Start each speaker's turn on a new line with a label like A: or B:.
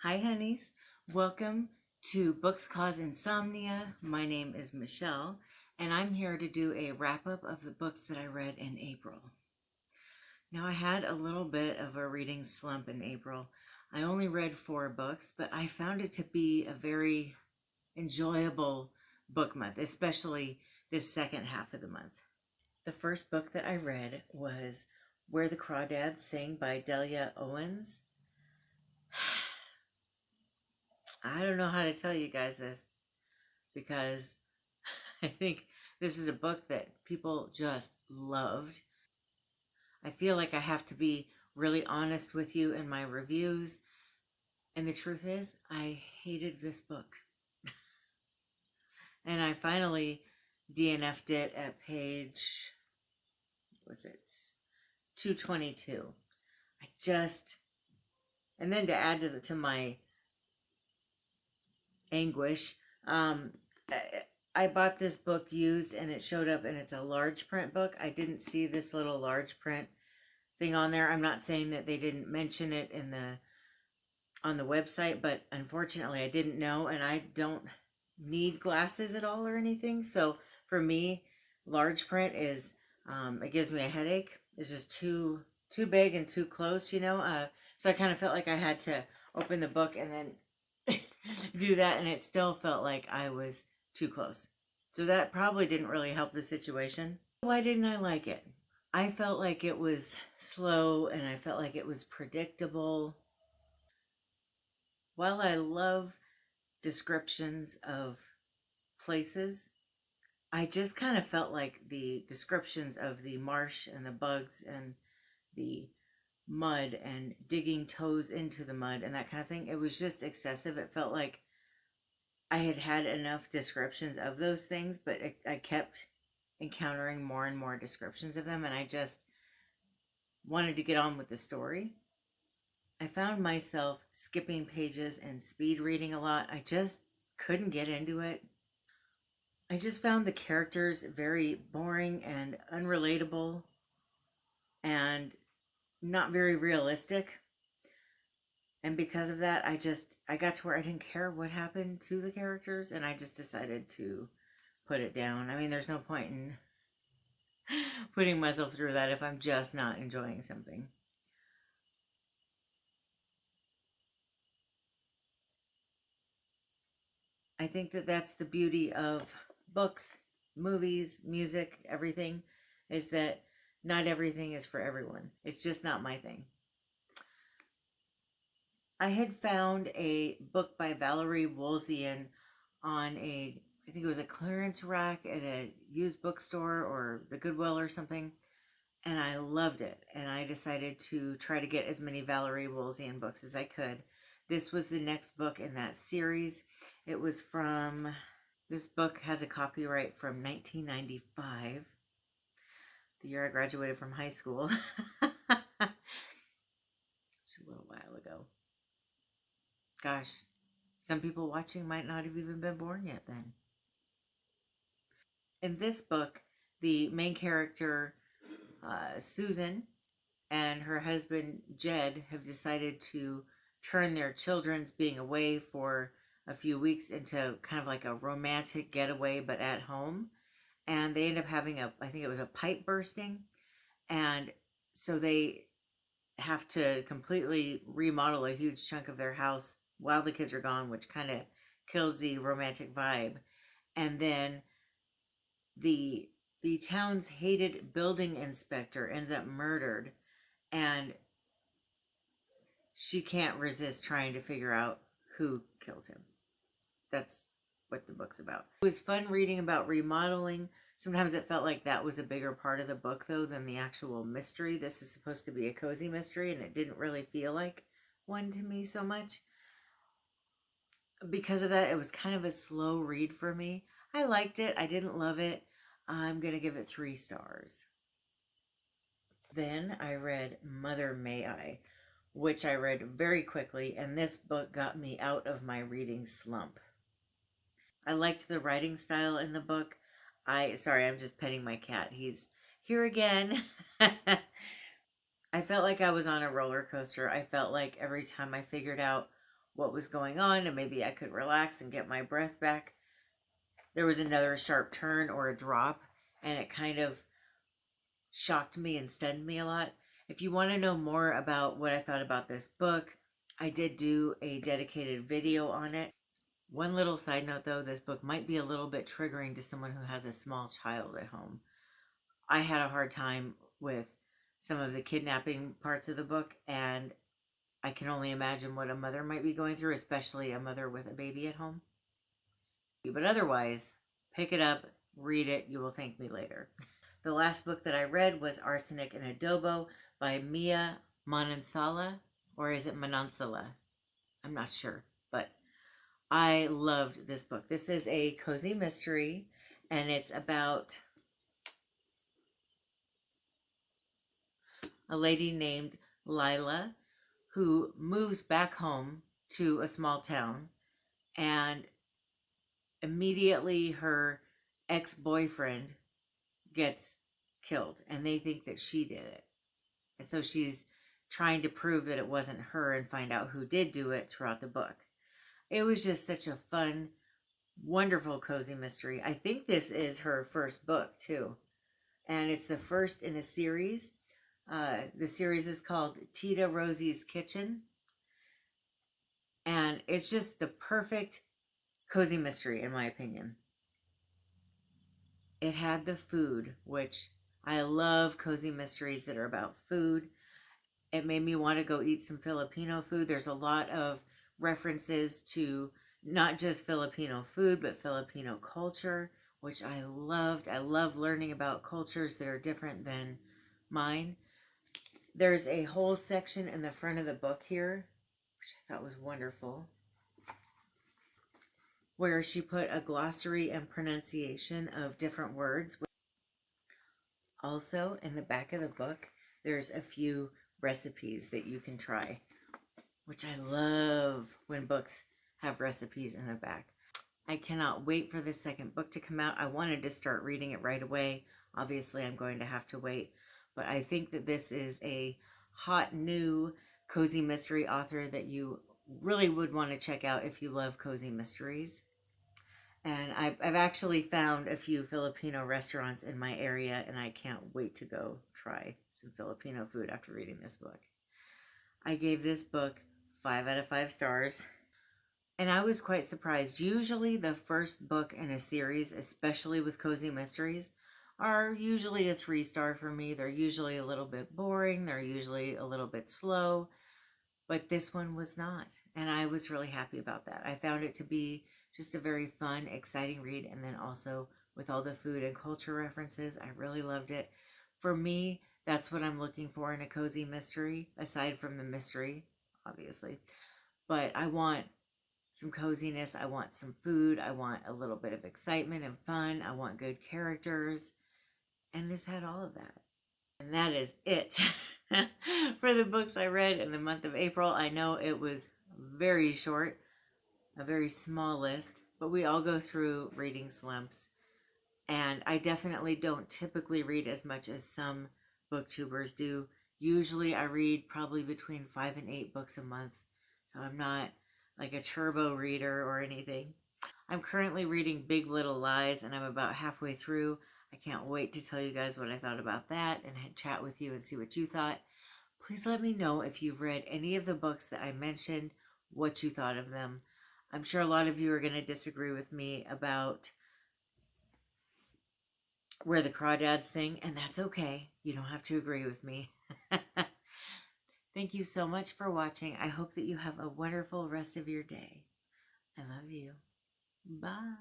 A: Hi, honeys. Welcome to Books Cause Insomnia. My name is Michelle, and I'm here to do a wrap-up of the books that I read in April. Now, I had a little bit of a reading slump in April. I only read 4 books, but I found it to be a very enjoyable book month, especially this second half of the month. The first book that I read was Where the Crawdads Sing by Delia Owens. I don't know how to tell you guys this because I think this is a book that people just loved. I feel like I have to be really honest with you in my reviews. And the truth is, I hated this book. And I finally DNF'd it at page, what was it, 222. And then to add to my anguish, I bought this book used and it showed up and it's a large print book. I didn't see this little large print thing on there. I'm not saying that they didn't mention it on the website, but unfortunately I didn't know, and I don't need glasses at all or anything. So for me, large print is it gives me a headache. It's just too big and too close, you know. So I kind of felt like I had to open the book and then do that, and it still felt like I was too close. So that probably didn't really help the situation. Why didn't I like it? I felt like it was slow and I felt like it was predictable. While I love descriptions of places, I just kind of felt like the descriptions of the marsh and the bugs and the mud and digging toes into the mud and that kind of thing, it was just excessive. It felt like I had enough descriptions of those things, but I kept encountering more and more descriptions of them, and I just wanted to get on with the story. I found myself skipping pages and speed reading a lot. I just couldn't get into it. I just found the characters very boring and unrelatable and not very realistic. And because of that, I got to where I didn't care what happened to the characters, and I just decided to put it down. I mean, there's no point in putting myself through that if I'm just not enjoying something. I think that that's the beauty of books, movies, music, everything, is that not everything is for everyone. It's just not my thing. I had found a book by Valerie Wolzien on I think it was a clearance rack at a used bookstore or the Goodwill or something, and I loved it. And I decided to try to get as many Valerie Wolzien books as I could. This was the next book in that series. This book has a copyright from 1995, the year I graduated from high school. It's a little while ago. Gosh, some people watching might not have even been born yet then. In this book, the main character, Susan, and her husband, Jed, have decided to turn their children's being away for a few weeks into kind of like a romantic getaway, but at home. And they end up having I think it was a pipe bursting. And so they have to completely remodel a huge chunk of their house while the kids are gone, which kind of kills the romantic vibe. And then the town's hated building inspector ends up murdered, and she can't resist trying to figure out who killed him. That's what the book's about. It was fun reading about remodeling. Sometimes it felt like that was a bigger part of the book, though, than the actual mystery. This is supposed to be a cozy mystery, and it didn't really feel like one to me so much. Because of that, it was kind of a slow read for me. I liked it. I didn't love it. I'm going to give it 3 stars. Then I read Mother May I, which I read very quickly, and this book got me out of my reading slump. I liked the writing style in the book. Sorry, I'm just petting my cat. He's here again. I felt like I was on a roller coaster. I felt like every time I figured out what was going on, and maybe I could relax and get my breath back. There was another sharp turn or a drop, and it kind of shocked me and stunned me a lot. If you want to know more about what I thought about this book, I did do a dedicated video on it. One little side note though, this book might be a little bit triggering to someone who has a small child at home. I had a hard time with some of the kidnapping parts of the book, and I can only imagine what a mother might be going through, especially a mother with a baby at home. But otherwise, pick it up, read it, you will thank me later. The last book that I read was Arsenic and Adobo by Manansala, or is it Manansala? I'm not sure, but I loved this book. This is a cozy mystery, and it's about a lady named Lila who moves back home to a small town, and immediately her ex-boyfriend gets killed, and they think that she did it. And so she's trying to prove that it wasn't her and find out who did do it throughout the book. It was just such a fun, wonderful, cozy mystery. I think this is her first book, too. And it's the first in a series. The series is called Tita Rosie's Kitchen. And it's just the perfect cozy mystery, in my opinion. It had the food, which I love cozy mysteries that are about food. It made me want to go eat some Filipino food. There's a lot of references to not just Filipino food, but Filipino culture, which I loved. I love learning about cultures that are different than mine. There's a whole section in the front of the book here, which I thought was wonderful, where she put a glossary and pronunciation of different words. Also, in the back of the book, there's a few recipes that you can try, which I love when books have recipes in the back. I cannot wait for the second book to come out. I wanted to start reading it right away. Obviously, I'm going to have to wait, but I think that this is a hot new cozy mystery author that you really would want to check out if you love cozy mysteries. And I've actually found a few Filipino restaurants in my area, and I can't wait to go try some Filipino food after reading this book. I gave this book 5 out of 5 stars, and I was quite surprised. Usually the first book in a series, especially with cozy mysteries, are usually a 3-star for me. They're usually a little bit boring. They're usually a little bit slow, but this one was not, and I was really happy about that. I found it to be just a very fun, exciting read, and then also with all the food and culture references, I really loved it. For me, that's what I'm looking for in a cozy mystery, aside from the mystery, obviously. But I want some coziness, I want some food, I want a little bit of excitement and fun, I want good characters, and this had all of that. And that is it for the books I read in the month of April. I know it was very short, a very small list, but we all go through reading slumps, and I definitely don't typically read as much as some booktubers do. Usually I read probably between 5 and 8 books a month, so I'm not like a turbo reader or anything. I'm currently reading Big Little Lies, and I'm about halfway through. I can't wait to tell you guys what I thought about that and chat with you and see what you thought. Please let me know if you've read any of the books that I mentioned, what you thought of them. I'm sure a lot of you are going to disagree with me about where the Crawdads sing, and that's okay. You don't have to agree with me. Thank you so much for watching. I hope that you have a wonderful rest of your day. I love you. Bye.